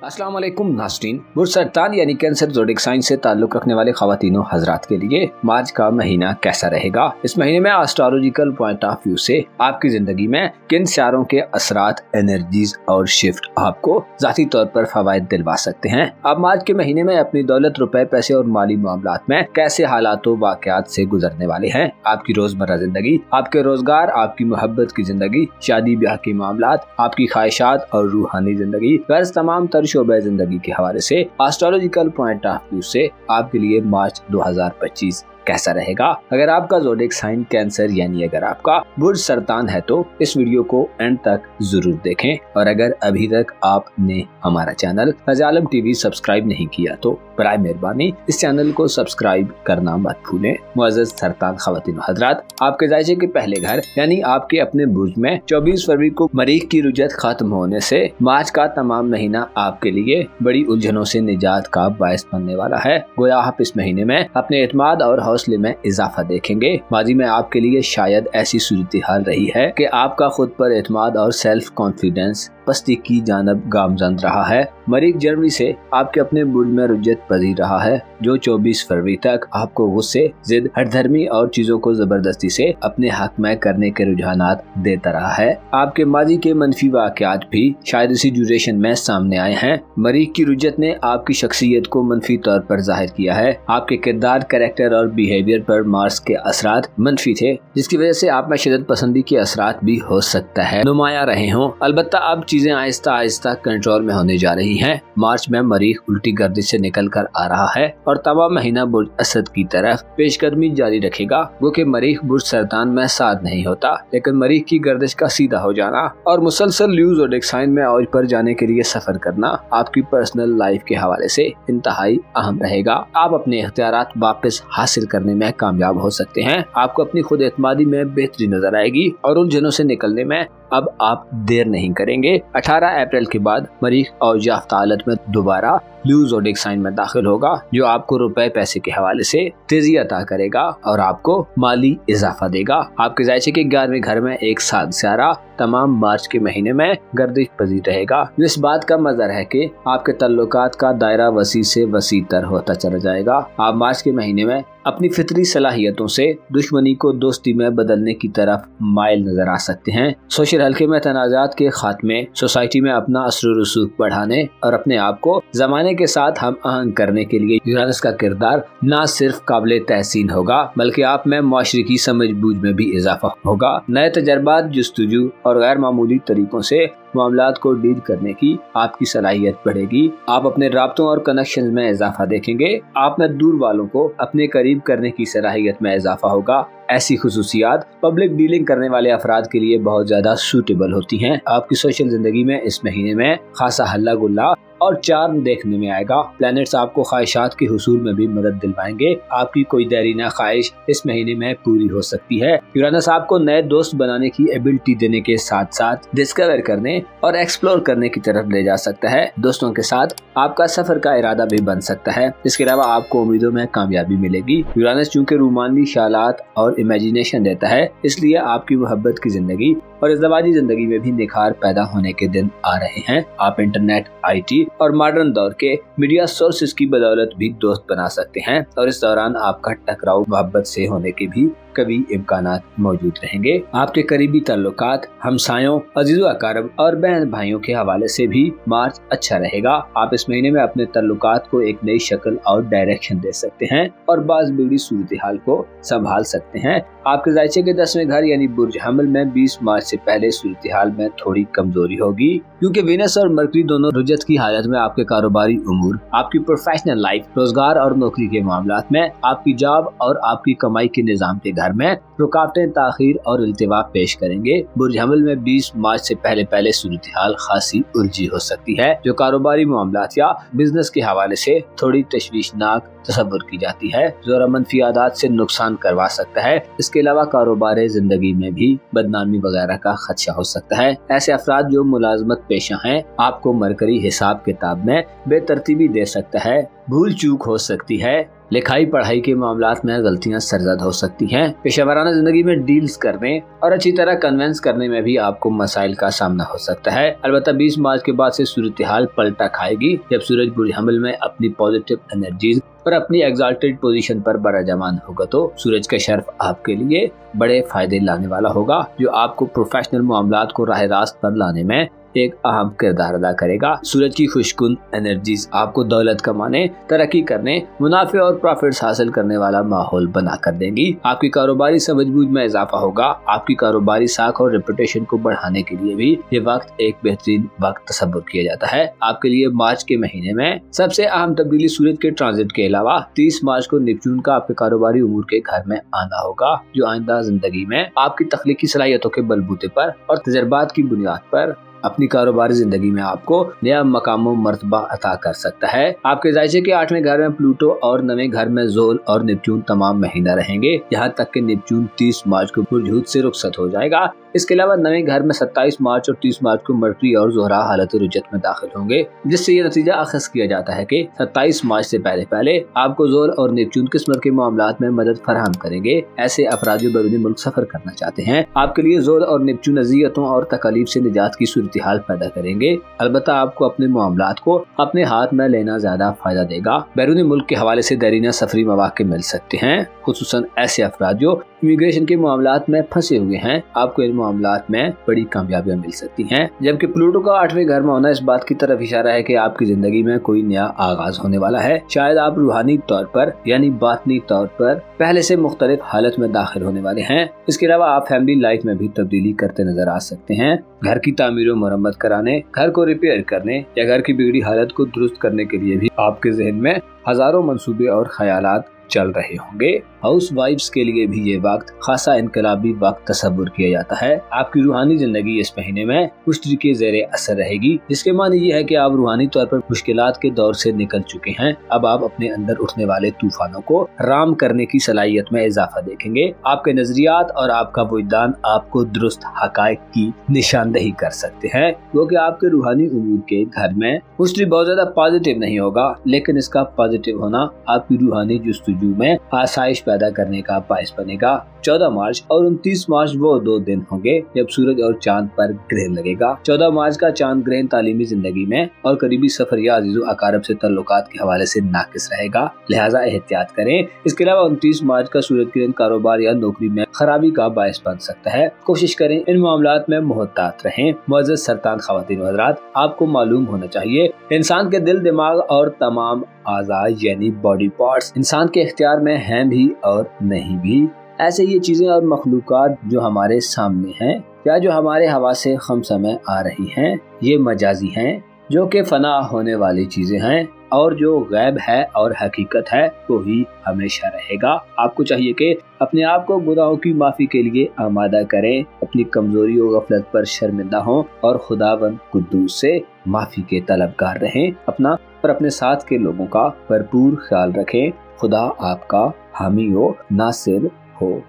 अस्सलाम वालेकुम नाज़रीन। बुर्ज सरतान यानी कैंसर ज़ोडिक साइन से ताल्लुक़ रखने वाले ख़वातीनों हज़रात के लिए मार्च का महीना कैसा रहेगा। इस महीने में एस्ट्रोलॉजिकल पॉइंट ऑफ व्यू से आपकी ज़िंदगी में किन सितारों के असरात, एनर्जीज और शिफ्ट आपको ज़ाती तौर पर फ़वाइद दिलवा सकते हैं। आप मार्च के महीने में अपनी दौलत, रुपए, पैसे और माली मामलात में कैसे हालात व वाक़यात से गुजरने वाले हैं। आपकी रोज़मर्रा ज़िंदगी, आपके रोज़गार, आपकी मोहब्बत की ज़िंदगी, शादी ब्याह के मामलात, आपकी ख्वाहिशात और रूहानी ज़िंदगी, गर्ज तमाम शोबे जिंदगी के हवाले से एस्ट्रोलॉजिकल पॉइंट ऑफ व्यू से आपके लिए मार्च 2025 कैसा रहेगा। अगर आपका ज़ोडिक साइन कैंसर यानी अगर आपका बुर्ज सरतान है तो इस वीडियो को एंड तक जरूर देखें। और अगर अभी तक आपने हमारा चैनल रज़ा आलम टीवी सब्सक्राइब नहीं किया तो बराए मेहरबानी इस चैनल को सब्सक्राइब करना मत भूलें। मुअज़्ज़ज़ सरतान ख़वातीन व हज़रात, आपके जायजे के पहले घर यानी आपके अपने बुर्ज में 24 फरवरी को मरीख की रुजत खत्म होने से मार्च का तमाम महीना आपके लिए बड़ी उलझनों से निजात का बायस बनने वाला है। गोया आप इस महीने में अपने एतमाद और हौसले में इजाफा देखेंगे। माजी में आपके लिए शायद ऐसी सूरत हाल रही है कि आपका खुद पर एतमाद और सेल्फ कॉन्फिडेंस पस्ती की जानब गामजन रहा है। मरीख जनवरी से आपके अपने बुर्ज में रुजत पजीर रहा है, जो 24 फरवरी तक आपको गुस्से, जिद, हठधर्मी और चीजों को जबरदस्ती से अपने हक में करने के रुझानात देता रहा है। आपके माजी के मनफी वाकयात भी शायद इसी ड्यूरेशन में सामने आए हैं। मरीख की रुजत ने आपकी शख्सियत को मनफी तौर पर जाहिर किया है। आपके किरदार, कैरेक्टर और बिहेवियर पर मार्स के असरात मनफी थे, जिसकी वजह से आप में शिद्दत पसंदी के असरात भी हो सकता है नुमाया रहे हों। अलबत्ता अब चीजें आहिस्ता आहिस्ता कंट्रोल में होने जा रही हैं। मार्च में मरीख उल्टी गर्दिश से निकल कर आ रहा है और तमाम महीना बुर्ज असद की तरफ पेशकदमी जारी रखेगा। वो कि मरीख बुर्ज सरतान में साथ नहीं होता, लेकिन मरीख की गर्दिश का सीधा हो जाना और मुसलसल ल्यू ज़ोडिक साइन में औज पर जाने के लिए सफर करना आपकी पर्सनल लाइफ के हवाले से इंतहाई अहम रहेगा। आप अपने इख्तियारात वापस हासिल करने में कामयाब हो सकते हैं। आपको अपनी खुद एतमादी में बेहतरी नजर आएगी और उलझनों से निकलने में अब आप देर नहीं करेंगे। 18 अप्रैल के बाद मरीख और याफ्ता हालत में दोबारा ल्यू ज़ोडिक साइन में दाखिल होगा, जो आपको रुपए पैसे के हवाले से तेजी अता करेगा और आपको माली इजाफा देगा। आपके जायचे के 11वें घर में एक साथ सियारा तमाम मार्च के महीने में गर्दिश पजीर रहेगा, जो इस बात का मज़र है कि आपके तल्लुकात का दायरा वसी से वसी तर होता चला जाएगा। आप मार्च के महीने में अपनी फितरी सलाहियतों से दुश्मनी को दोस्ती में बदलने की तरफ माइल नजर आ सकते हैं। सोशल हल्के में तनाज़ात के खात्मे, सोसाइटी में अपना असर रसूख बढ़ाने और अपने आप को जमाने के साथ हम आहंग करने के लिए यूरानस का किरदार न सिर्फ काबिल तहसीन होगा, बल्कि आप में माशरे की समझ बूझ में भी इजाफा होगा। नए तजर्बात, जुस्तजू और गैर मामूली तरीकों से मामलात को डील करने की आपकी सलाहियत बढ़ेगी। आप अपने राब्तों और कनेक्शन में इजाफा देखेंगे। आप में दूर वालों को अपने करीब करने की सलाहियत में इजाफा होगा। ऐसी खुसूसियात पब्लिक डीलिंग करने वाले अफराद के लिए बहुत ज्यादा सूटेबल होती हैं। आपकी सोशल जिंदगी में इस महीने में खासा हल्ला गुल्ला और चार्म देखने में आएगा। प्लैनेट्स आपको ख्वाहिशात के हुसूल में भी मदद दिलवाएंगे। आपकी कोई देरीना ख्वाहिश इस महीने में पूरी हो सकती है। यूरानस आपको नए दोस्त बनाने की एबिलिटी देने के साथ साथ डिस्कवर करने और एक्सप्लोर करने की तरफ ले जा सकता है। दोस्तों के साथ आपका सफर का इरादा भी बन सकता है। इसके अलावा आपको उम्मीदों में कामयाबी मिलेगी। यूरानस चूँकि रूमानी ख्यालात और इमेजिनेशन देता है, इसलिए आपकी मोहब्बत की जिंदगी और इज़्दिवाजी जिंदगी में भी निखार पैदा होने के दिन आ रहे हैं। आप इंटरनेट, IT और मॉडर्न दौर के मीडिया सोर्सेज की बदौलत भी दोस्त बना सकते हैं और इस दौरान आपका टकराव मोहब्बत से होने के भी कभी इम्कानात मौजूद रहेंगे। आपके करीबी ताल्लुकात, हमसायों, अजीज़ो अकारब और बहन भाइयों के हवाले से भी मार्च अच्छा रहेगा। आप इस महीने में अपने ताल्लुकात को एक नई शक्ल और डायरेक्शन दे सकते हैं और बाज़ बिगड़ी सूरत हाल को संभाल सकते हैं। आपके जायचे के 10वें घर यानी बुर्ज हमल में 20 मार्च से पहले सूरत हाल में थोड़ी कमजोरी होगी, क्योंकि वीनस और मरकरी दोनों रुजत की हालत में आपके कारोबारी उमूर, आपकी प्रोफेशनल लाइफ, रोजगार और नौकरी के मामलात में, आपकी जॉब और आपकी कमाई के निजाम के घर में रुकावटें, ताखीर और इल्तिवा पेश करेंगे। बुर्ज हमल में 20 मार्च से पहले सूरत हाल खासी उलझी हो सकती है, जो कारोबारी मामलात या बिजनेस के हवाले से थोड़ी तशवीशनाक तसव्वुर की जाती है। ज़ोरा मनफी आदात से नुकसान करवा सकता है। इसके अलावा कारोबारी जिंदगी में भी बदनामी वगैरह का खदशा हो सकता है। ऐसे अफराद जो मुलाजमत पेशा हैं, आपको मरकरी हिसाब किताब में बेतरतीबी दे सकता है। भूल चूक हो सकती है। लिखाई पढ़ाई के मामलात में गलतियां सरजद हो सकती हैं। पेशेवराना जिंदगी में डील्स करने और अच्छी तरह कन्वेंस करने में भी आपको मसाइल का सामना हो सकता है। अलबत्ता 20 मार्च के बाद से सूरत हाल पलटा खाएगी, जब सूरज बुरी हमल में अपनी पॉजिटिव एनर्जीज और अपनी एग्जाल्टेड पोजीशन पर बराजमान होगा तो सूरज का शर्फ आपके लिए बड़े फायदे लाने वाला होगा, जो आपको प्रोफेशनल मामलात को राह रास्त पर लाने में एक अहम किरदार अदा करेगा। सूरज की खुशकुन एनर्जीज आपको दौलत कमाने, तरक्की करने, मुनाफे और प्रॉफिट्स हासिल करने वाला माहौल बना कर देंगी। आपकी कारोबारी समझबूझ में इजाफा होगा। आपकी कारोबारी साख और रेपुटेशन को बढ़ाने के लिए भी ये वक्त एक बेहतरीन वक्त तस्वुर किया जाता है। आपके लिए मार्च के महीने में सबसे अहम तब्दीली सूरज के ट्रांजिट के अलावा 30 मार्च को नेपच्यून का आपके कारोबारी उमूर के घर में आना होगा, जो आइंदा जिंदगी में आपकी तख्लीकी सलाहियतों के बलबूते पर और तजर्बात की बुनियाद पर अपनी कारोबारी जिंदगी में आपको नया मकाम मर्तबा अता कर सकता है। आपके जायचे के 8वें घर में प्लूटो और 9वें घर में जोल और नेपच्यून तमाम महीना रहेंगे, यहाँ तक कि नेपच्यून 30 मार्च को बुर्जूद से रुखसत हो जाएगा। इसके अलावा 9वें घर में 27 मार्च और 30 मार्च को मर्करी और ज़ोहरा हालत रुजत में दाखिल होंगे, जिससे ये नतीजा अखज़ किया जाता है कि 27 मार्च से पहले पहले आपको जोल और नेपच्यून किस्मत के मामलात में मदद फराहम करेंगे। ऐसे अफराद जो बैरूनी मुल्क सफर करना चाहते हैं, आपके लिए जोल और नेपच्यून अज़ियतों और तकलीफ से निजात की सूरत हाल पैदा करेंगे। अलबत्ता आपको अपने मामलात को अपने हाथ में लेना ज्यादा फायदा देगा। बैरूनी मुल्क के हवाले से देरीना सफरी मौके मिल सकते हैं, खुसूसन ऐसे अफराद जो इमिग्रेशन के मामलात में फंसे हुए हैं। आपको इन मामलात में बड़ी कामयाबियां मिल सकती हैं। जबकि प्लूटो का 8वें घर में होना इस बात की तरफ इशारा है कि आपकी जिंदगी में कोई नया आगाज होने वाला है। शायद आप रूहानी तौर पर यानी बातनी तौर पर पहले से मुख्तलिफ हालत में दाखिल होने वाले हैं। इसके अलावा आप फैमिली लाइफ में भी तब्दीली करते नजर आ सकते हैं। घर की तामीर और मरम्मत कराने, घर को रिपेयर करने या घर की बिगड़ी हालत को दुरुस्त करने के लिए भी आपके जहन में हजारों मंसूबे और ख्यालात चल रहे होंगे। हाउस वाइफ्स के लिए भी ये वक्त खासा इनकलाबी वक्त तस्वुर किया जाता है। आपकी रूहानी जिंदगी इस महीने में पुष्टि के ज़ेरे असर रहेगी, जिसके माने ये है कि आप रूहानी तौर पर मुश्किलात के दौर से निकल चुके हैं। अब आप अपने अंदर उठने वाले तूफानों को राम करने की सलाहियत में इजाफा देखेंगे। आपके नजरियात और आपका वजदान आपको दुरुस्त हकायक की निशानदही कर सकते हैं, क्योंकि आपके रूहानी उमूर के घर में पुष्टि बहुत ज्यादा पॉजिटिव नहीं होगा, लेकिन इसका पॉजिटिव होना आपकी रूहानी जुस्तजू में आसाइश पैदा करने का बायस बनेगा। 14 मार्च और 29 मार्च वो 2 दिन होंगे जब सूरज और चांद पर ग्रहण लगेगा। 14 मार्च का चांद ग्रहण तालीमी जिंदगी में और करीबी सफर या अजीजो अकारब से तल्लुकात के हवाले से नाकिस रहेगा, लिहाजा एहतियात करें। इसके अलावा 29 मार्च का सूरज ग्रहण कारोबार या नौकरी में खराबी का बायस बन सकता है। कोशिश करें इन मामलात में मोहतात रहें। मुअज़्ज़ज़ सरतान ख़वातीन व हज़रात, आपको मालूम होना चाहिए इंसान के दिल, दिमाग और तमाम आज़ा यानी बॉडी पार्ट्स इंसान के इख्तियार में हैं भी और नहीं भी। ऐसे ये चीजें और मखलूकात जो हमारे सामने हैं या जो हमारे हवा से खमसा में आ रही हैं, ये मजाजी हैं, जो कि फना होने वाली चीजें हैं, और जो गैब है और हकीकत है वो ही हमेशा रहेगा। आपको चाहिए कि अपने आप को गुनाहों की माफी के लिए आमादा करें, अपनी कमजोरी और गफलत पर शर्मिंदा हों और खुदावंद कुद्दूस से माफी के तलबगार रहें। अपना और अपने साथ के लोगों का भरपूर ख्याल रखें। खुदा आपका हामी हो, नासिर हो।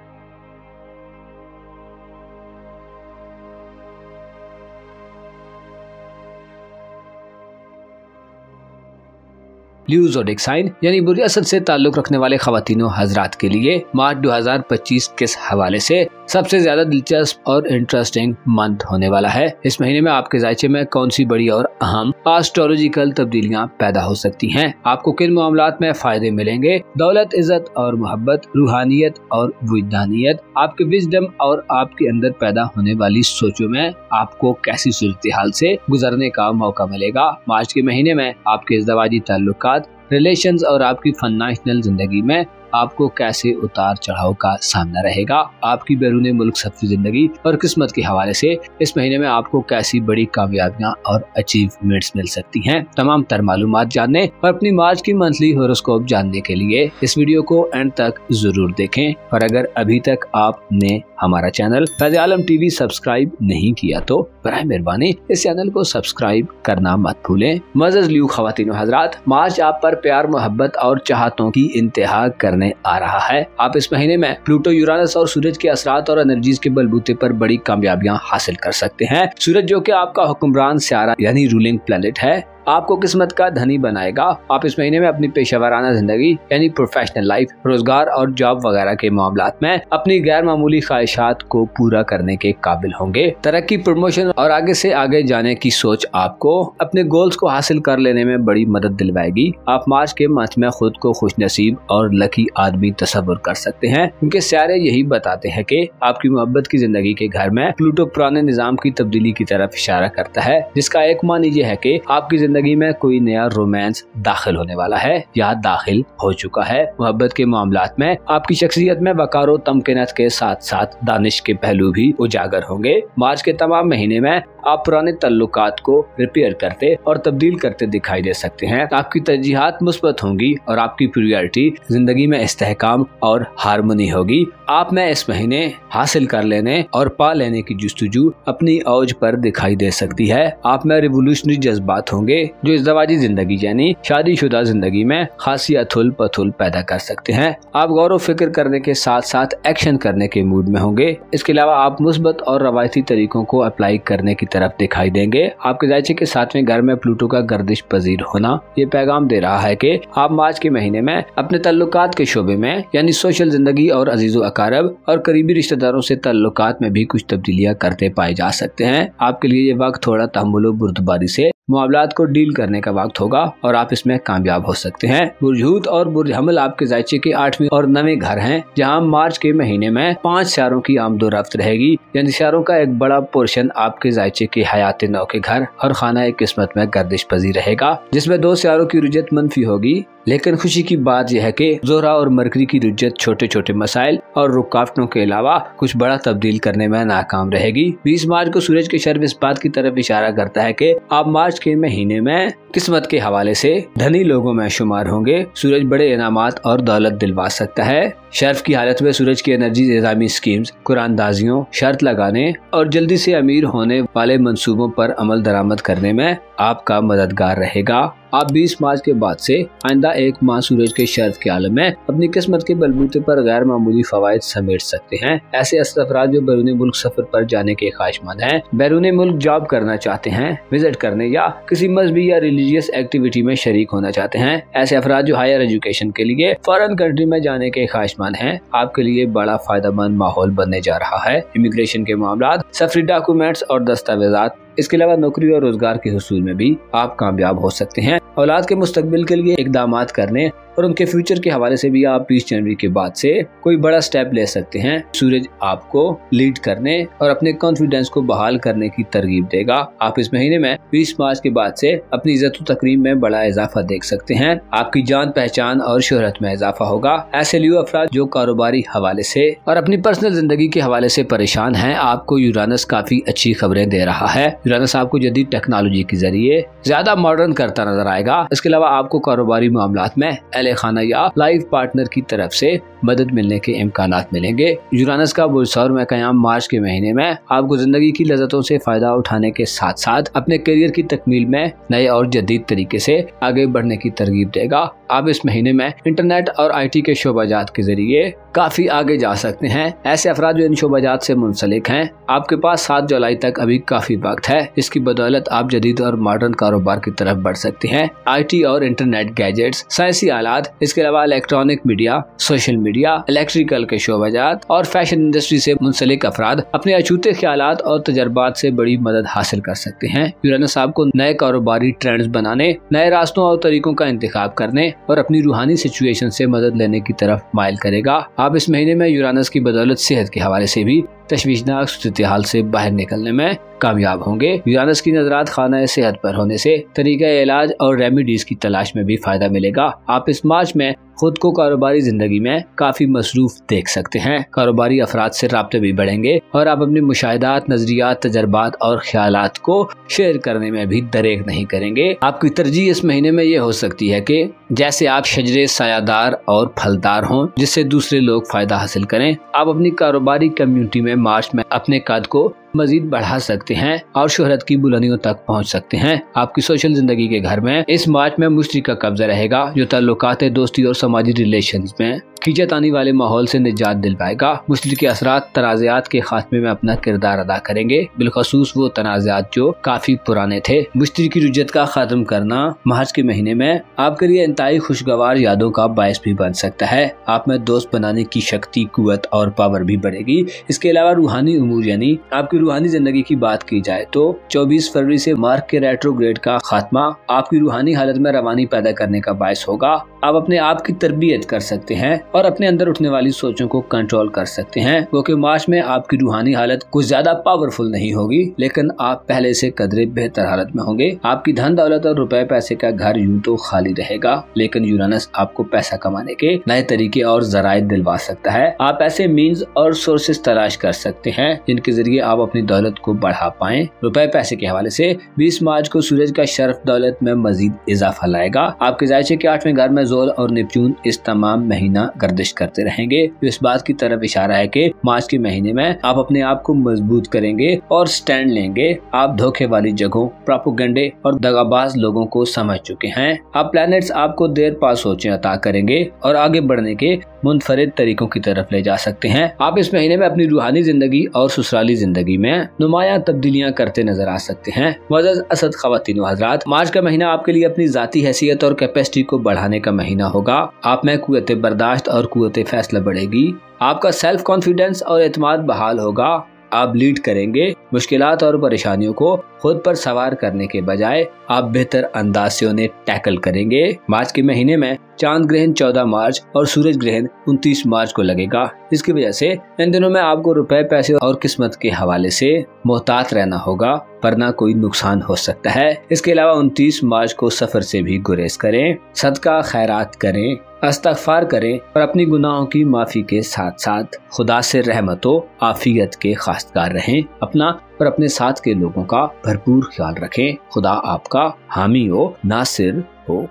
ल्यू ज़ोडिक साइन यानी बुरी असद से ताल्लुक रखने वाले ख़वातीनों हजरात के लिए मार्च 2025 के हवाले से सबसे ज्यादा दिलचस्प और इंटरेस्टिंग मंथ होने वाला है। इस महीने में आपके जायचे में कौन सी बड़ी और अहम एस्ट्रोलॉजिकल तब्दीलियां पैदा हो सकती हैं, आपको किन मामलात में फायदे मिलेंगे, दौलत, इज्जत और मोहब्बत, रूहानियत और विजदानियत, आपके विजडम और आपके अंदर पैदा होने वाली सोचों में आपको कैसी सूरत हाल से गुजरने का मौका मिलेगा। मार्च के महीने में आपके इज़्दवाजी ताल्लुकात, रिलेशंस और आपकी फाइनेंशियल जिंदगी में आपको कैसे उतार चढ़ाव का सामना रहेगा। आपकी बैरूनी मुल्क सफरी जिंदगी और किस्मत के हवाले से इस महीने में आपको कैसी बड़ी कामयाबियां और अचीवमेंट्स मिल सकती हैं। तमाम तर मालूमात जानने और अपनी मार्च की मंथली होरोस्कोप जानने के लिए इस वीडियो को एंड तक जरूर देखें। और अगर अभी तक आपने हमारा चैनल फैज़ आलम टीवी सब्सक्राइब नहीं किया तो बराए मेहरबानी इस चैनल को सब्सक्राइब करना मत भूलें। मज़ज़ ल्यू ख़वातीन हज़रात, मार्च आप पर प्यार, मोहब्बत और चाहतों की इंतहा करने आ रहा है। आप इस महीने में प्लूटो, यूरानस और सूरज के असरात और एनर्जीज के बलबूते पर बड़ी कामयाबियां हासिल कर सकते हैं। सूरज जो कि आपका हुक्मरान सियारा यानी रूलिंग प्लैनेट है, आपको किस्मत का धनी बनाएगा। आप इस महीने में अपनी पेशेवराना जिंदगी यानी प्रोफेशनल लाइफ, रोजगार और जॉब वगैरह के मामलात में अपनी गैर मामूली ख्वाहिशात को पूरा करने के काबिल होंगे। तरक्की, प्रमोशन और आगे से आगे जाने की सोच आपको अपने गोल्स को हासिल कर लेने में बड़ी मदद दिलवाएगी। आप मार्च के मंथ में खुद को खुशनसीब और लकी आदमी तस्वर कर सकते हैं, क्योंकि सितारे यही बताते हैं कि आपकी मोहब्बत की जिंदगी के घर में प्लूटो पुराने निजाम की तब्दीली की तरफ इशारा करता है, जिसका एक मानी ये है कि आपकी जिंदगी में कोई नया रोमांस दाखिल होने वाला है या दाखिल हो चुका है। मोहब्बत के मामलात में आपकी शख्सियत में वकारो तमकीनत के साथ साथ दानिश के पहलू भी उजागर होंगे। मार्च के तमाम महीने में आप पुराने तल्लुकात को रिपेयर करते और तब्दील करते दिखाई दे सकते हैं। आपकी तरजीहात मुस्बत होंगी और आपकी प्रायोरिटी जिंदगी में इस्तेहकाम और हारमोनी होगी। आप में इस महीने हासिल कर लेने और पा लेने की जुस्तजू अपनी औज पर दिखाई दे सकती है। आप में रिवोल्यूशनरी जज्बात होंगे जो इज़्दवाजी जिंदगी यानी शादीशुदा जिंदगी में खासी अथुल पथुल पैदा कर सकते हैं। आप गौर व फिक्र करने के साथ साथ एक्शन करने के मूड में होंगे। इसके अलावा आप मुस्बत और रवायती तरीकों को अप्लाई करने की तरफ दिखाई देंगे। आपके जायचे के 7वें घर में प्लूटो का गर्दिश पजीर होना ये पैगाम दे रहा है कि आप मार्च के महीने में अपने तल्लुकात के शोबे में यानी सोशल जिंदगी और अजीजो अकारब और करीबी रिश्तेदारों से तल्लुकात में भी कुछ तब्दीलियां करते पाए जा सकते हैं। आपके लिए ये वक्त थोड़ा तहम्मुल बुर्दबारी से मामलात को डील करने का वक्त होगा और आप इसमें कामयाब हो सकते हैं। बुर्ज हूत और बुर्ज हमल आपके जायचे के 8वें और 9वें घर हैं, जहां मार्च के महीने में 5 सितारों की आमदोरफ्त रहेगी, यानी सितारों का एक बड़ा पोर्शन आपके जायचे के हयात नौ के घर और खाना किस्मत में गर्दिश पजीर रहेगा, जिसमें 2 सितारों की रुजत मनफी होगी। लेकिन खुशी की बात यह है कि ज़ोहरा और मरकरी की रुजत छोटे छोटे मसाइल और रुकावटों के अलावा कुछ बड़ा तब्दील करने में नाकाम रहेगी। 20 मार्च को सूरज के शर्फ इस बात की तरफ इशारा करता है कि आप मार्च के महीने में किस्मत के हवाले से धनी लोगों में शुमार होंगे। सूरज बड़े इनामात और दौलत दिलवा सकता है। शर्फ की हालत में सूरज की एनर्जी निज़ामी स्कीम्स, कुरानदाजियों, शर्त लगाने और जल्दी से अमीर होने वाले मंसूबों पर अमल दरामद करने में आपका मददगार रहेगा। आप 20 मार्च के बाद से आइंदा 1 माह सूरज के शर्फ के आलम में अपनी किस्मत के बलबूते पर गैर मामूली फवायद समेट सकते हैं। ऐसे अफराद जो बैरून मुल्क सफर पर जाने के ख्वाहिशमंद हैं, बैरून मुल्क जॉब करना चाहते हैं, विजिट करने या किसी मजहबी या रिलीजियस एक्टिविटी में शरीक होना चाहते हैं, ऐसे अफराद जो हायर एजुकेशन के लिए फॉरेन कंट्री में जाने के ख्वाहिशमंद हैं, आपके लिए बड़ा फायदेमंद माहौल बनने जा रहा है। इमिग्रेशन के मामला, सफरी डॉक्यूमेंट्स और दस्तावेजात, इसके अलावा नौकरी और रोजगार के हुसूल में भी आप कामयाब हो सकते हैं। औलाद के मुस्तकबिल के लिए इकदामात करने और उनके फ्यूचर के हवाले से भी आप 20 जनवरी के बाद से कोई बड़ा स्टेप ले सकते हैं। सूरज आपको लीड करने और अपने कॉन्फिडेंस को बहाल करने की तरगीब देगा। आप इस महीने में 20 मार्च के बाद से अपनी इज्जत तकरीम में बड़ा इजाफा देख सकते हैं। आपकी जान पहचान और शोहरत में इजाफा होगा। ऐसे लियो अफराद जो कारोबारी हवाले से और अपनी पर्सनल जिंदगी के हवाले से परेशान हैं, आपको यूरानस काफी अच्छी खबरें दे रहा है। यूरानस आपको जदीद टेक्नोलॉजी के जरिए ज्यादा मॉडर्न करता नजर आएगा। इसके अलावा आपको कारोबारी मामलात में अहले खाना या लाइफ पार्टनर की तरफ से मदद मिलने के इम्कानात मिलेंगे। यूरानस का बुर्ज सौर में क़याम मार्च के महीने में आपको जिंदगी की लज़्ज़तों से फायदा उठाने के साथ साथ अपने करियर की तकमील में नए और जदीद तरीके से आगे बढ़ने की तरगीब देगा। आप इस महीने में इंटरनेट और IT के शोबाजात के जरिए काफी आगे जा सकते हैं। ऐसे अफराद जो इन शोबाजात से मुंसलिक हैं, आपके पास 7 जुलाई तक अभी काफी वक्त है। इसकी बदौलत आप जदीद और मॉडर्न कारोबार की तरफ बढ़ सकते हैं। IT और इंटरनेट गैजेट्स, साइंसी आलात, इसके अलावा electronic media, social media, electrical के शोबाजात और फैशन इंडस्ट्री से मुंसलिक अफराद अपने अछूते ख्यालात और तजर्बात से बड़ी मदद हासिल कर सकते हैं। यूरानस आपको नए कारोबारी ट्रेंड्स बनाने, नए रास्तों और तरीकों का इंतखाब करने और अपनी रूहानी सिचुएशन से मदद लेने की तरफ माइल करेगा। आप इस महीने में यूरानस की बदौलत सेहत के हवाले से भी तशवीशनाक सूरत-ए-हाल से बाहर निकलने में कामयाब होंगे। यूरानस की नजरात खाना सेहत पर होने से तरीका इलाज और रेमेडीज की तलाश में भी फायदा मिलेगा। आप इस मार्च में खुद को कारोबारी जिंदगी में काफी मसरूफ देख सकते हैं। कारोबारी अफराद से राब्ते भी बढ़ेंगे और आप अपने मुशाहिदात, नजरियात, तजर्बात और ख्यालात को शेयर करने में भी दरेग नहीं करेंगे। आपकी तरजीह इस महीने में ये हो सकती है कि जैसे आप शजरे सायादार और फलदार हों, जिससे दूसरे लोग फायदा हासिल करें। आप अपनी कारोबारी कम्युनिटी में मार्च में अपने कद को मजीद बढ़ा सकते हैं और शोहरत की बुलंदियों तक पहुंच सकते हैं। आपकी सोशल जिंदगी के घर में इस मार्च में मुश्तरी का कब्जा रहेगा, जो ताल्लुकात, दोस्ती और समाजी रिलेशंस में खींचातानी वाले माहौल से निजात दिलवाएगा। मुश्तरी के असरात तनाज़ात के खात्मे में अपना किरदार अदा करेंगे, बिलखसूस वो तनाज़ात जो काफी पुराने थे। मुश्तरी की रुज्जत का खात्म करना मार्च के महीने में आपके लिए इंतहाई खुशगवार यादों का बायस भी बन सकता है। आप में दोस्त बनाने की शक्ति, कुव्वत और पावर भी बढ़ेगी। इसके अलावा रूहानी उमूर यानी आपकी रूहानी जिंदगी की बात की जाए तो 24 फरवरी से मार्क के रेट्रोग्रेड का खात्मा आपकी रूहानी हालत में रवानी पैदा करने का बायस होगा। आप अपने आप की तरबियत कर सकते हैं और अपने अंदर उठने वाली सोचों को कंट्रोल कर सकते हैं, क्योंकि मार्च में आपकी रूहानी हालत कुछ ज्यादा पावरफुल नहीं होगी, लेकिन आप पहले से कदरे बेहतर हालत में होंगे। आपकी धन दौलत और रुपए पैसे का घर यूं तो खाली रहेगा, लेकिन यूरानस आपको पैसा कमाने के नए तरीके और जराए दिलवा सकता है। आप ऐसे मीन्स और सोर्सेस तलाश कर सकते हैं जिनके जरिए आप अपनी दौलत को बढ़ा पाएं। रुपए पैसे के हवाले से 20 मार्च को सूरज का शरफ दौलत में मजीद इजाफा लाएगा। आपके जायचे के 8वें घर में जोल और नेपच्यून इस तमाम महीना गर्दिश करते रहेंगे, जो इस बात की तरफ इशारा है कि मार्च के महीने में आप अपने आप को मजबूत करेंगे और स्टैंड लेंगे। आप धोखे वाली जगहों, प्रोपेगेंडे और दगाबाज लोगों को समझ चुके हैं। आप प्लैनेट्स आपको देर पा सोचें अता करेंगे और आगे बढ़ने के मुनफरिद तरीकों की तरफ ले जा सकते हैं। आप इस महीने में अपनी रूहानी जिंदगी और ससुराली जिंदगी में नुमाया तब्दीलियां करते नजर आ सकते हैं। मुअज़्ज़ज़ असद ख़वातीन हज़रात, मार्च का महीना आपके लिए अपनी जाती हैसियत और कैपेसिटी को बढ़ाने का महीना होगा। आप में कुव्वत बर्दाश्त और कुव्वत फैसला बढ़ेगी। आपका सेल्फ कॉन्फिडेंस और एतमाद बहाल होगा। आप लीड करेंगे। मुश्किलात और परेशानियों को खुद पर सवार करने के बजाय आप बेहतर अंदाज से उन्हें टैकल करेंगे। मार्च के महीने में चांद ग्रहण 14 मार्च और सूरज ग्रहण 29 मार्च को लगेगा। इसकी वजह से इन दिनों में आपको रुपए पैसे और किस्मत के हवाले से मोहतात रहना होगा, वरना कोई नुकसान हो सकता है। इसके अलावा 29 मार्च को सफर से भी गुरेज करें, सदका खैरात करें, इस्तग़फ़ार करें और अपनी गुनाहों की माफी के साथ साथ खुदा से रहमतों आफियत के खास्तगार रहें। अपना और अपने साथ के लोगों का भरपूर ख्याल रखें। खुदा आपका हामी हो, नासिर हो।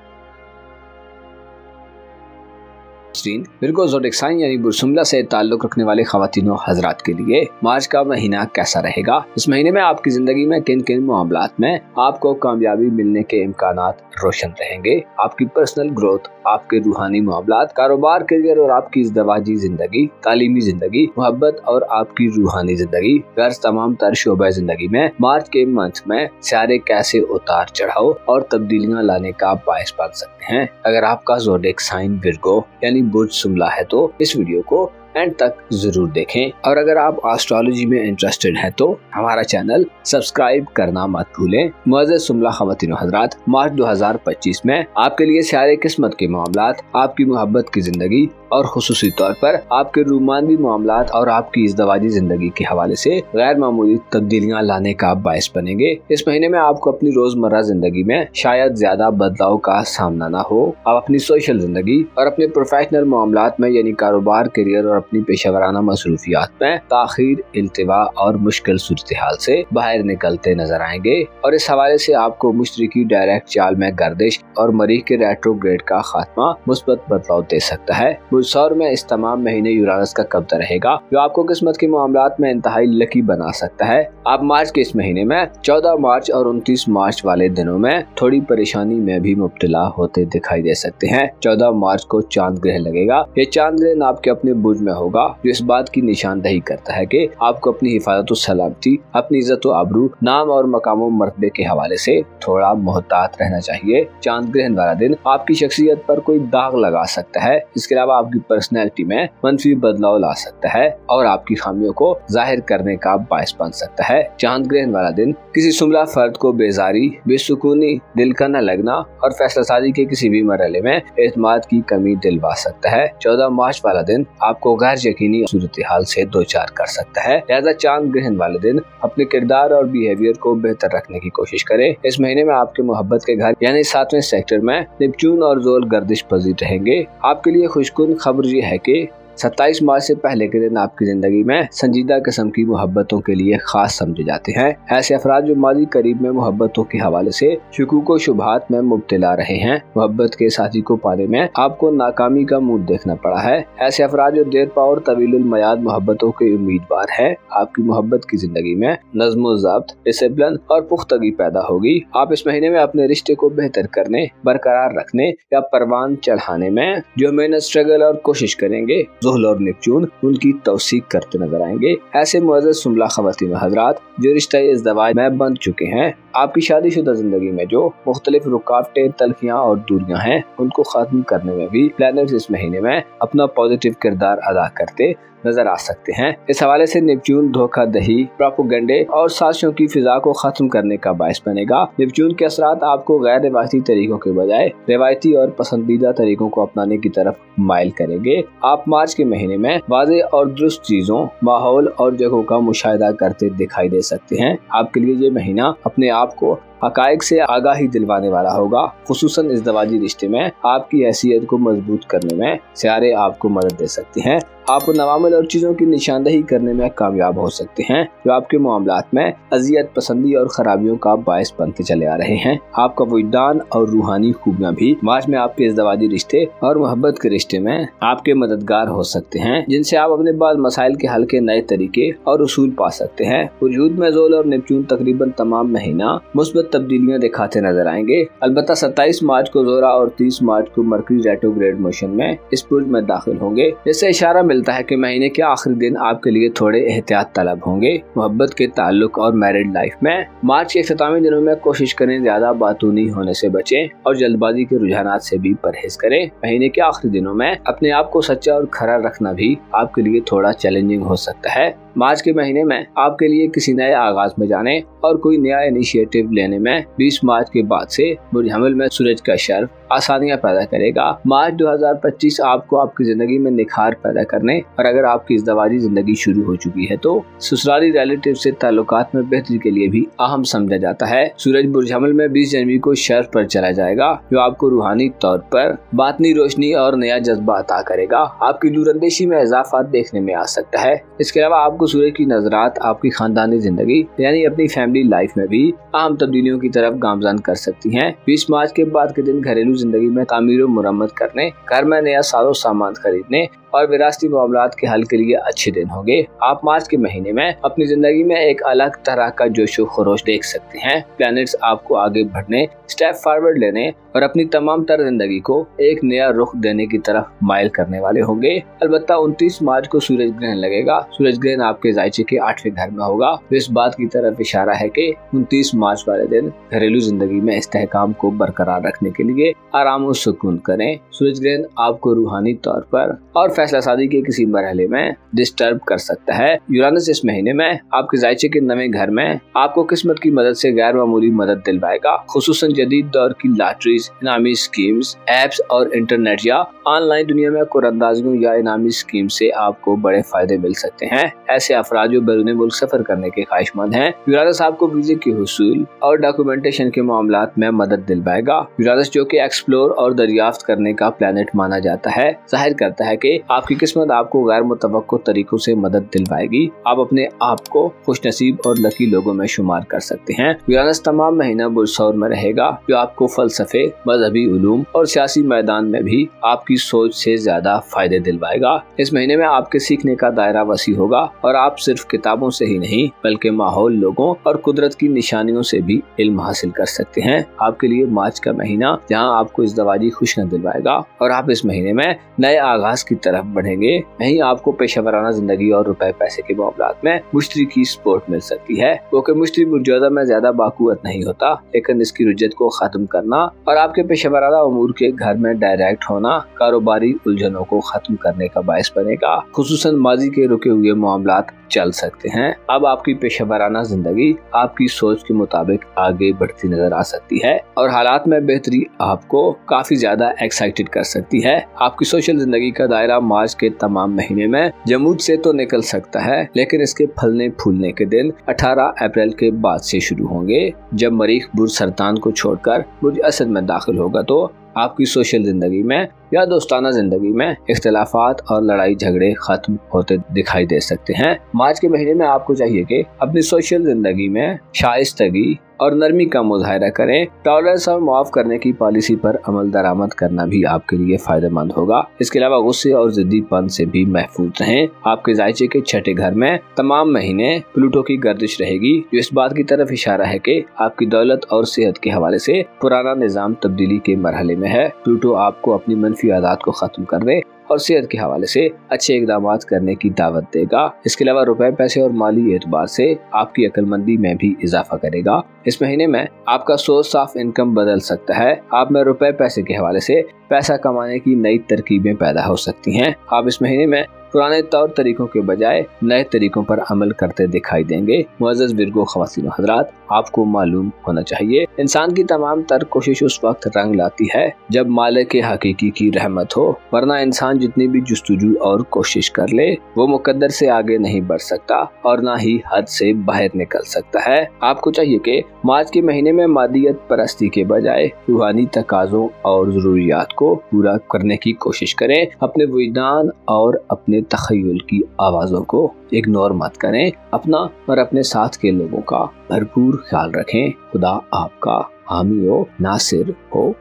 विर्गो ज़ोडिएक साइन यानी बुरसुमला से ताल्लुक रखने वाले ख़वातीनों हज़रात के लिए मार्च का महीना कैसा रहेगा? इस महीने में आपकी जिंदगी में किन किन मामलात में आपको कामयाबी मिलने के इम्कानात रोशन रहेंगे? आपकी पर्सनल ग्रोथ, आपके रूहानी मामलात, कारोबार, करियर और आपकी इज़्दवाजी जिंदगी, तालीमी जिंदगी, मोहब्बत और आपकी रूहानी जिंदगी, गर्ज तमाम तर शोबे जिंदगी में मार्च के मंथ में सारे कैसे उतार चढ़ाव और तब्दीलियां लाने का बायस बन सकते हैं। अगर आपका ज़ोडिएक साइन विर्गो यानी बुरसुमला है तो इस वीडियो को एंड तक जरूर देखें, और अगर आप एस्ट्रोलॉजी में इंटरेस्टेड हैं तो हमारा चैनल सब्सक्राइब करना मत भूलें। मुअज़्ज़ज़ सुमला ख़वातीन हज़रात, मार्च 2025 में आपके लिए सारे किस्मत के मामलात, आपकी मोहब्बत की जिंदगी और खुसूसी तौर पर आपके रूमानी मामलात और आपकी इज़्दवाजी जिंदगी के हवाले से गैर मामूली तब्दीलियां लाने का बायस बनेंगे। इस महीने में आपको अपनी रोजमर्रा जिंदगी में शायद ज्यादा बदलाव का सामना न हो। आप अपनी सोशल जिंदगी और अपने प्रोफेशनल मामलात में यानी कारोबार, करियर और अपनी पेशेवराना मसरूफियात में ताखीर, इल्तिवा और मुश्किल सूरत हाल से बाहर निकलते नजर आएंगे, और इस हवाले से आपको मुश्तरी की डायरेक्ट चाल में गर्दिश और मरीख के रेट्रोग्रेड का खात्मा मुस्बत बदलाव दे सकता है। बुरसौर में इस तमाम महीने यूरानस का कब्जा रहेगा, जो आपको किस्मत के मामलात में इंतहाई लकी बना सकता है। आप मार्च के इस महीने में 14 मार्च और 29 मार्च वाले दिनों में थोड़ी परेशानी में भी मुब्तला होते दिखाई दे सकते हैं। 14 मार्च को चांद ग्रहण लगेगा। ये चांद ग्रहण आपके अपने बुर्ज में होगा, जो इस बात की निशानदही करता है कि आपको अपनी हिफाजत, सलामती, अपनी इज्जत व आबरू, नाम और मकाम मर्तबे के हवाले से थोड़ा मोहतात रहना चाहिए। चांद ग्रहण वाला दिन आपकी शख्सियत पर कोई दाग लगा सकता है। इसके अलावा आपकी पर्सनैलिटी में मनफी बदलाव ला सकता है और आपकी खामियों को जाहिर करने का बायस बन सकता है। चांद ग्रहण वाला दिन किसी सुमला फर्द को बेजारी, बेसुकूनी, दिल का न लगना और फैसला साजी के किसी भी मरहले में एतमाद की कमी दिलवा सकता है। 14 मार्च वाला दिन आपको गैर यकीनी सूरत हाल से दो चार कर सकता है। लिहाजा चांद ग्रहण वाले दिन अपने किरदार और बिहेवियर को बेहतर रखने की कोशिश करें। इस महीने में आपके मोहब्बत के घर यानी 7वें सेक्टर में नेपच्यून और जोल गर्दिश पजीर रहेंगे। आपके लिए खुशकुन खबर ये है कि 27 मार्च से पहले के दिन आपकी जिंदगी में संजीदा किस्म की मोहब्बतों के लिए खास समझे जाते हैं। ऐसे अफराद जो माजी करीब में मोहब्बतों के हवाले से शुकूक व शुबहात में मुब्तला रहे हैं, मोहब्बत के साथी को पाने में आपको नाकामी का मुंह देखना पड़ा है। ऐसे अफराद जो देर पा और तवीलुल मयाद मोहब्बतों के उम्मीदवार है, आपकी मोहब्बत की जिंदगी में नज़्म ज़ब्त, डिसिप्लिन और पुख्तगी पैदा होगी। आप इस महीने में अपने रिश्ते को बेहतर करने, बरकरार रखने या परवान चढ़ाने में जो मेहनत, स्ट्रगल और कोशिश करेंगे, ज़ुहल और नेपच्यून उनकी तौसीक करते नजर आएंगे। ऐसे मुअज़्ज़ज़ सुमला ख़वातीन हज़रात जो रिश्ता इज़्दिवाज में बंध चुके हैं, आपकी शादीशुदा जिंदगी में जो मुख्तलिफ रुकावटें, तलखियां और दूरियां हैं, उनको खत्म करने में भी प्लैनेट्स इस महीने में अपना पॉजिटिव किरदार अदा करते नजर आ सकते हैं। इस हवाले से नेपच्यून धोखाधड़ी, प्रोपेगेंडे और साजिशों की फिजा को खत्म करने का बायस बनेगा। नेपच्यून के असरात आपको गैर रिवायती तरीकों के बजाय रिवायती और पसंदीदा तरीकों को अपनाने की तरफ माइल करेंगे। आप मार्च के महीने में वाज़ेह और दुरुस्त चीजों, माहौल और जगहों का मुशाहिदा करते दिखाई दे सकते हैं। आपके लिए ये महीना अपने आप को हकायक से आगाही दिलवाने वाला होगा। खुसूसन इज़्दिवाजी रिश्ते में आपकी हैसियत को मजबूत करने में सितारे आपको मदद दे सकते हैं। आप उन अवामिल और चीज़ों की निशानदही करने में कामयाब हो सकते हैं जो आपके मामलात में अजियत पसंदी और खराबियों का बायस बनते चले आ रहे हैं। आपका वजदान और रूहानी खूबियाँ भी मार्च में आपके इज़्दिवाजी रिश्ते और मोहब्बत के रिश्ते में आपके मददगार हो सकते हैं, जिनसे आप अपने बाद मसाइल के हल के नए तरीके और उसूल पा सकते हैं। वजूद में ज़ोल और नेपच्यून तकरीबन तमाम महीना मुस्बत तब्दीलियां दिखाते नजर आएंगे। अलबत्ता 27 मार्च को ज़ोरा और 30 मार्च को मरकरी रेट्रोग्रेड मोशन में इस बुर्ज में दाखिल होंगे, जिससे इशारा मिलता है कि महीने के आखिरी दिन आपके लिए थोड़े एहतियात तलब होंगे। मोहब्बत के ताल्लुक और मैरिड लाइफ में मार्च के इख्तितामी दिनों में कोशिश करें ज्यादा बातूनी होने से बचें और जल्दबाजी के रुझानात से भी परहेज करें। महीने के आखिरी दिनों में अपने आप को सच्चा और खरा रखना भी आपके लिए थोड़ा चैलेंजिंग हो सकता है। मार्च के महीने में आपके लिए किसी नए आगाज में जाने और कोई नया इनिशिएटिव लेने में 20 मार्च के बाद से बुर्ज हमल में सूरज का शर्फ आसानियां पैदा करेगा। मार्च 2025 आपको आपकी जिंदगी में निखार पैदा करने और अगर आपकी इज़्दिवाजी जिंदगी शुरू हो चुकी है तो ससुराली रिलेटिव से ताल्लुकात में बेहतरी के लिए भी अहम समझा जाता है। सूरज बुर्ज हमल में 20 जनवरी को शर्फ पर चला जाएगा, जो आपको रूहानी तौर पर बातनी रोशनी और नया जज्बा अता करेगा। आपकी दूरअंदेशी में इजाफा देखने में आ सकता है। इसके अलावा आपको सूरज की नजरात आपकी खानदानी जिंदगी यानी अपनी फैमिली लाइफ में भी अहम तब्दीलियों की तरफ गामजन कर सकती हैं। 20 मार्च के बाद के दिन घरेलू जिंदगी में तामीर और मुरम्मत करने, घर में नया साजो सामान खरीदने और विरासती मामलात के हल के लिए अच्छे दिन होंगे। आप मार्च के महीने में अपनी जिंदगी में एक अलग तरह का जोशो खरोश देख सकते हैं। प्लैनेट्स आपको आगे बढ़ने, स्टेप फॉरवर्ड लेने और अपनी तमाम तर जिंदगी को एक नया रुख देने की तरफ माइल करने वाले होंगे। अलबत्ता 29 मार्च को सूरज ग्रहण लगेगा। सूरज ग्रहण आपके जायचे के 8वें घर में होगा, तो इस बात की तरफ इशारा है कि 29 मार्च वाले दिन घरेलू जिंदगी में इस्तेहकाम को बरकरार रखने के लिए आराम और सुकून करें। सूरज ग्रहण आपको रूहानी तौर पर और फैसला शादी के किसी मरहले में डिस्टर्ब कर सकता है। यूरानस इस महीने में आपके जायचे के नवें घर में आपको किस्मत की मदद से गैर मामूली मदद दिलवाएगा। खुसूसन जदीद दौर की लॉटरीज, इनामी स्कीम्स, एप्स और इंटरनेट या ऑनलाइन दुनिया में कुरअंदाजियों या इनामी स्कीम से आपको बड़े फायदे मिल सकते हैं। ऐसे अफराद जो बैरून मुल्क सफर करने के ख्वाहिशमंद हैं, यूरानस आपको वीजे के हुसूल और डॉक्यूमेंटेशन के मामलात में मदद दिलवाएगा। यूरानस जो कि एक्सप्लोर और दरियाफ्त करने का प्लैनेट माना जाता है, जाहिर करता है कि आपकी किस्मत आपको गैर मुतवक्को तरीकों से मदद दिलवाएगी। आप अपने आप को खुशनसीब और लकी लोगों में शुमार कर सकते हैं। यूरानस तमाम महीना बुरसौर में रहेगा, जो आपको फलसफे, मजहबी उलूम और सियासी मैदान में भी आपकी सोच से ज्यादा फायदे दिलवाएगा। इस महीने में आपके सीखने का दायरा वसी होगा और आप सिर्फ किताबों से ही नहीं बल्कि माहौल, लोगों और कुदरत की निशानियों से भी इल्म हासिल कर सकते हैं। आपके लिए मार्च का महीना जहां आपको इज़्दिवाजी खुशियां दिलवाएगा और आप इस महीने में नए आगाज की तरफ बढ़ेंगे। यहीं आपको पेशेवराना जिंदगी और रुपए पैसे के मामलात में मुश्तरी की सपोर्ट मिल सकती है। क्योंकि मुश्तरी बुरजोदा में ज्यादा बाकुवत नहीं होता, लेकिन इसकी रुज्जत को खत्म करना और आपके पेशेवराना उमूर के घर में डायरेक्ट होना कारोबारी उलझनों को खत्म करने का बायस बनेगा। खुसूसन माजी के रुके हुए मामलात चल सकते हैं। अब आपकी पेशेवराना जिंदगी आपकी सोच के मुताबिक आगे बढ़ती नजर आ सकती है और हालात में बेहतरी आपको काफी ज्यादा एक्साइटेड कर सकती है। आपकी सोशल जिंदगी का दायरा मार्च के तमाम महीने में जमूद से तो निकल सकता है, लेकिन इसके फलने फूलने के दिन 18 अप्रैल के बाद से शुरू होंगे, जब मरीख बुर्ज सरतान को छोड़कर बुर्ज असद में दाखिल होगा। तो आपकी सोशल जिंदगी में या दोस्ताना जिंदगी में इख्तिलाफात और लड़ाई झगड़े खत्म होते दिखाई दे सकते हैं। मार्च के महीने में आपको चाहिए कि अपनी सोशल जिंदगी में शाइस्तगी और नरमी का मुजाहरा करें। टॉलरेंस और माफ करने की पॉलिसी पर अमल दरामद करना भी आपके लिए फायदेमंद होगा। इसके अलावा गुस्से और जिद्दीपन से भी महफूज रहें। आपके जायचे के छठे घर में तमाम महीने प्लूटो की गर्दिश रहेगी, जो इस बात की तरफ इशारा है कि आपकी दौलत और सेहत के हवाले से पुराना निजाम तब्दीली के मरहले में है। प्लूटो आपको अपनी मनफी आदत को खत्म करने और सेहत के हवाले से अच्छे इकदाम करने की दावत देगा। इसके अलावा रुपए, पैसे और माली एतबार से आपकी अक्लमंदी में भी इजाफा करेगा। इस महीने में आपका सोर्स ऑफ इनकम बदल सकता है। आप में रुपए पैसे के हवाले से पैसा कमाने की नई तरकीबें पैदा हो सकती हैं। आप इस महीने में पुराने तौर तरीकों के बजाय नए तरीकों पर अमल करते दिखाई देंगे। मुअज़्ज़ज़ विर्गो ख़वातीन व हज़रात, आपको मालूम होना चाहिए इंसान की तमाम तर कोशिश उस वक्त रंग लाती है जब मालिक हकीकी की रहमत हो, वरना इंसान जितनी भी जुस्तजू और कोशिश कर ले वो मुकद्दर से आगे नहीं बढ़ सकता और ना ही हद से बाहर निकल सकता है। आपको चाहिए कि मार्च के महीने में मादियत परस्ती के बजाय रूहानी तकाज़ों और ज़रूरियात को पूरा करने की कोशिश करें। अपने विजदान और अपने तख़य्युल की आवाज़ों को इग्नोर मत करें। अपना और अपने साथ के लोगों का भरपूर ख्याल रखें। खुदा आपका हामी हो, नासिर हो।